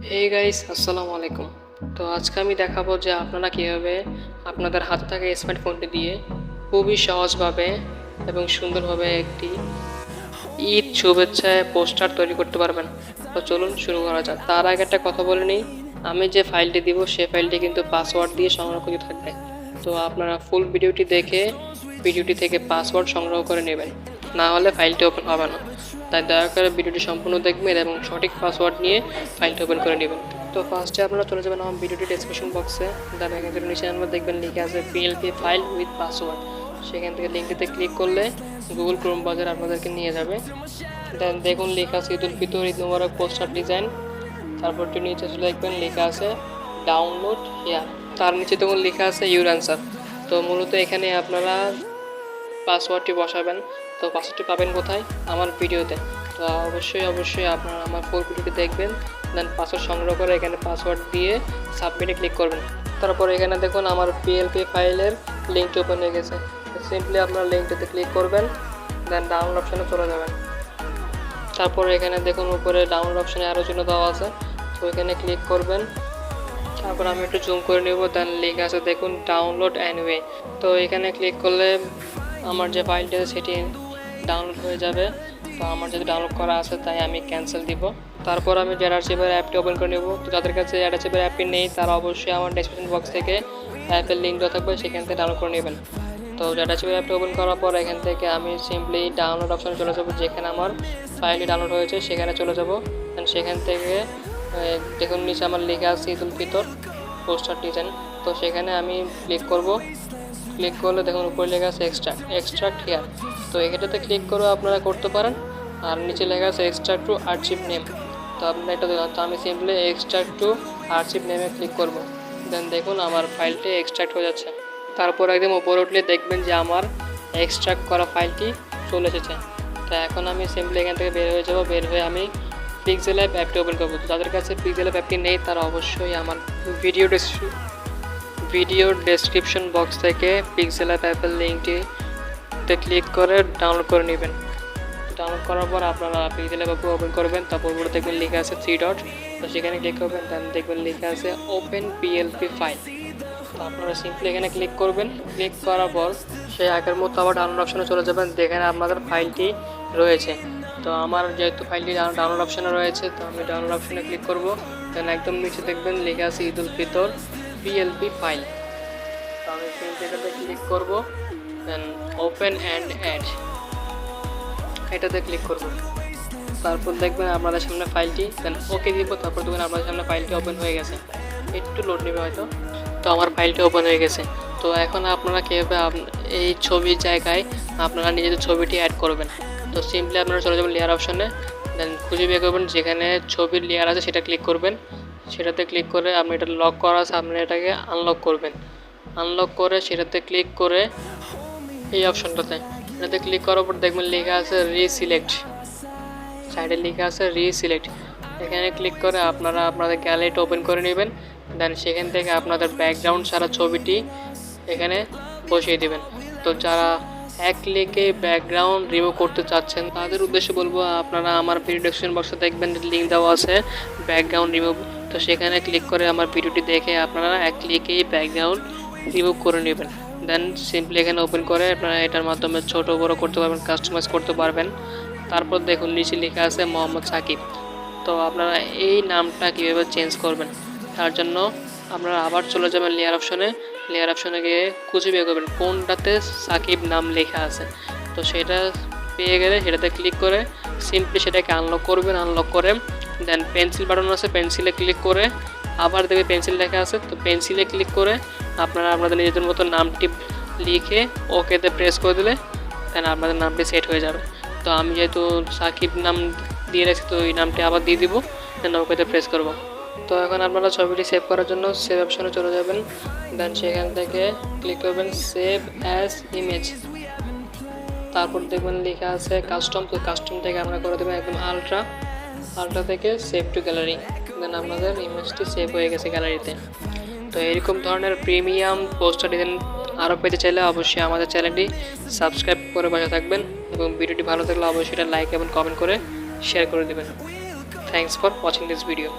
Hey guys, আসসালামু আলাইকুম। তো আজকে আমি দেখাবো যে আপনারা কীভাবে আপনাদের হাতে থাকা স্মার্টফোনটি দিয়ে খুবই সহজভাবে এবং সুন্দরভাবে একটি ঈদ শুভেচ্ছায় পোস্টার তৈরি করতে পারবেন। তো চলুন শুরু করা যাক। তার আগে একটা কথা বলে নিই, আমি যে ফাইলটি দিব সে ফাইলটি কিন্তু পাসওয়ার্ড দিয়ে সংরক্ষিত থাকবে। তো আপনারা ফুল ভিডিওটি দেখে ভিডিওটি থেকে পাসওয়ার্ড সংগ্রহ করে নেবেন, না হলে ফাইলটি ওপেন হবে না। তাই দয়া করে ভিডিওটি সম্পূর্ণ দেখবেন এবং সঠিক পাসওয়ার্ড নিয়ে ফাইলটি ওপেন করে নেবেন। তো ফার্স্টে আপনারা চলে যাবেন আমার ভিডিওটি ডেসক্রিপশন বক্সে, দেন এখান থেকে নিচে আমরা দেখবেন লিখে আছে পিএলপি ফাইল উইথ পাসওয়ার্ড। সেখান থেকে লিঙ্কটিতে ক্লিক করলে গুগল ক্রোম ব্রাউজার আপনাদেরকে নিয়ে যাবে। দেন দেখুন লেখা আছে ঈদ উল ফিতর ঈদ মুবারক পোস্টার ডিজাইন। তারপরটি নিচে চলে দেখবেন লেখা আছে ডাউনলোড হিয়ার। তার নিচে দেখুন লেখা আছে ইউর অ্যান্সার। তো মূলত এখানে আপনারা পাসওয়ার্ডটি বসাবেন। তো পাসওয়ার্ডটি পাবেন কোথায়? আমার ভিডিওতে। তো অবশ্যই আপনারা আমার ফুল ভিডিওটি দেখবেন, দেন পাসওয়ার্ড সংগ্রহ করে এখানে পাসওয়ার্ড দিয়ে সাবমিটে ক্লিক করবেন। তারপর এখানে দেখুন আমার পিএলপি ফাইলের লিঙ্কটি ওপেন হয়ে গেছে। সিম্পলি আপনারা লিঙ্কটিতে ক্লিক করবেন, দেন ডাউনলোড অপশানে চলে যাবেন। তারপর এখানে দেখুন উপরে ডাউনলোড অপশানে আরও চিহ্ন দেওয়া আছে, তো এখানে ক্লিক করবেন। তারপর আমি একটু জুম করে নেব, দেন লিঙ্ক আছে দেখুন ডাউনলোড অ্যানিওয়ে। তো এখানে ক্লিক করলে আমার যে ফাইলটি আছে সেটি ডাউনলোড হয়ে যাবে। তো আমার যদি ডাউনলোড করা আছে তাই আমি ক্যান্সেল দিব। তারপর আমি জেডারচিপের অ্যাপটি ওপেন করে নেব। তো যাদের কাছে জেডারচিপের অ্যাপটি নেই তারা অবশ্যই আমার ডেসক্রিপশন বক্স থেকে অ্যাপের লিঙ্ক দেওয়া থাকবে, সেখান থেকে ডাউনলোড করে নেবেন। তো জেডারচিপের অ্যাপটি ওপেন করার পর এখান থেকে আমি সিম্পলি ডাউনলোড অপশানে চলে যাব, যেখানে আমার ফাইলটি ডাউনলোড হয়েছে সেখানে চলে যাব। দেন সেখান থেকে দেখুন নিচে আমার লেখা আছে ঈদ উল ফিতর পোস্টার ডিজাইন। তো সেখানে আমি ক্লিক করব। ক্লিক করলে দেখুন উপরে লেখা আছে এক্সট্রাক্ট হিয়ার। তো এটাতে ক্লিক করে আপনারা করতে পারেন। আর নিচে লেখা আছে এক্সট্রাক্ট টু আর্চিভ নেম। তো আপনারা এটা দিলাম, তো আমি সিম্পলি এক্সট্রাক্ট টু আর্চিভ নেমে ক্লিক করব। দেন দেখুন আমার ফাইলটি এক্সট্রাক্ট হয়ে যাচ্ছে। তারপর একদম উপরে উঠলে দেখবেন যে আমার এক্সট্রাক্ট করা ফাইলটি চলে এসেছে। তো এখন আমি সিম্পলি এখান থেকে বের হয়ে যাব। বের হয়ে আমি pixellab অ্যাপটি ওপেন করব। তো যাদের কাছে pixellab অ্যাপটি নেই তারা অবশ্যই আমার ভিডিও ডেসক্রিপশন বক্স থেকে pixellab অ্যাপের লিঙ্কটিতে ক্লিক করে ডাউনলোড করে নেবেন। ডাউনলোড করার পর আপনারা pixellab অ্যাপ ওপেন করবেন। তারপর উপরে দেখবেন লেখা আছে 3 ডট। তো সেখানে ক্লিক করবেন, দেন দেখবেন লেখা আছে ওপেন পিএলপি ফাইল। তো আপনারা সিম্পলি এখানে ক্লিক করবেন। ক্লিক করার পর সেই আগের মতো আবার ডাউনলোড অপশানে চলে যাবেন, যেখানে আপনাদের ফাইলটি রয়েছে। তো আমার যেহেতু ফাইলটি ডাউনলোড অপশানে রয়েছে, তো আমি ডাউনলোড অপশানে ক্লিক করব। দেন একদম নিচে দেখবেন লেখা আছে ঈদ উল ফিতর পিএলপি ফাইল। তো আমি এটাতে ক্লিক করব, দেন ওপেন অ্যান্ড অ্যাড এটাতে ক্লিক করব। তারপর দেখবেন আপনাদের সামনে ফাইলটি, দেন ওকে দিব। তারপর দেখবেন আপনাদের সামনে ফাইলটি ওপেন হয়ে গেছে। একটু লোড নেবে হয়তো। তো আমার ফাইলটি ওপেন হয়ে গেছে। তো এখন আপনারা কীভাবে এই ছবির জায়গায় আপনারা নিজেদের ছবিটি অ্যাড করবেন। তো সিম্পলি আপনারা চলে যাবেন লেয়ার অপশানে, দেন খুঁজে বের করবেন যেখানে ছবির লেয়ার আছে সেটা ক্লিক করবেন। সেটাতে ক্লিক করে আপনি এটা লক করা আছে, আপনি এটাকে আনলক করবেন। আনলক করে সেটাতে ক্লিক করে এই অপশনটাতে এটাতে ক্লিক করার পর দেখবেন লেখা আছে রিসিলেক্ট। সাইডে লেখা আছে রিসিলেক্ট। এখানে ক্লিক করে আপনারা আপনাদের গ্যালারিটা ওপেন করে নেবেন। দেন সেখান থেকে আপনাদের ব্যাকগ্রাউন্ড সারা ছবিটি এখানে বসিয়ে দেবেন। তো যারা এক ক্লিকে ব্যাকগ্রাউন্ড রিমুভ করতে চাচ্ছেন তাদের উদ্দেশ্যে বলবো, আপনারা আমার ভিডিও ডেসক্রিপশন বক্সে দেখবেন লিঙ্ক দেওয়া আছে ব্যাকগ্রাউন্ড রিমুভ। তো সেখানে ক্লিক করে আমার ভিডিওটি দেখে আপনারা এক ক্লিকেই ব্যাকগ্রাউন্ড রিমুভ করে নেবেন। দেন সিম্পলি এখানে ওপেন করে আপনারা এটার মাধ্যমে ছোটো বড়ো করতে পারবেন, কাস্টমাইজ করতে পারবেন। তারপর দেখুন নিচে লেখা আছে মোহাম্মদ সাকিব। তো আপনারা এই নামটা কীভাবে চেঞ্জ করবেন তার জন্য আপনারা আবার চলে যাবেন লেয়ার অপশনে। লেয়ার অপশনে গিয়ে খুঁজে বের করবেন কোনটাতে সাকিব নাম লেখা আছে। তো সেটা পেয়ে গেলে সেটাতে ক্লিক করে সিম্পলি সেটাকে আনলক করবেন। আনলক করে দেন পেন্সিল বাটন আছে, পেন্সিলে ক্লিক করে আবার দেখবে পেন্সিল লেখা আছে। তো পেন্সিলে ক্লিক করে আপনারা আপনাদের নিজেদের মতো নামটি লিখে ওকেতে প্রেস করে দিলে দেন আপনাদের নামটি সেট হয়ে যাবে। তো আমি যেহেতু সাকিব নাম দিয়ে রাখছি, তো এই নামটি আবার দিয়ে দিব, দেন ওকেতে প্রেস করব। তো এখন আপনারা ছবিটি সেভ করার জন্য সেভ অপশনে চলে যাবেন। দেন সেখান থেকে ক্লিক করবেন সেভ অ্যাজ ইমেজ। তারপর দেখবেন লেখা আছে কাস্টম। তো কাস্টম থেকে আমরা করে দেবেন একদম আলট্রা থেকে সেভ টু গ্যালারি। দেন আপনাদের ইমেজটি সেভ হয়ে গেছে গ্যালারিতে। তো এরকম ধরনের প্রিমিয়াম পোস্টার ডিজাইন আরও পেতে চাইলে অবশ্যই আমাদের চ্যানেলটি সাবস্ক্রাইব করে পাশে থাকবেন এবং ভিডিওটি ভালো থাকলে অবশ্যই এটা লাইক এবং কমেন্ট করে শেয়ার করে দেবেন। Thanks for watching this video.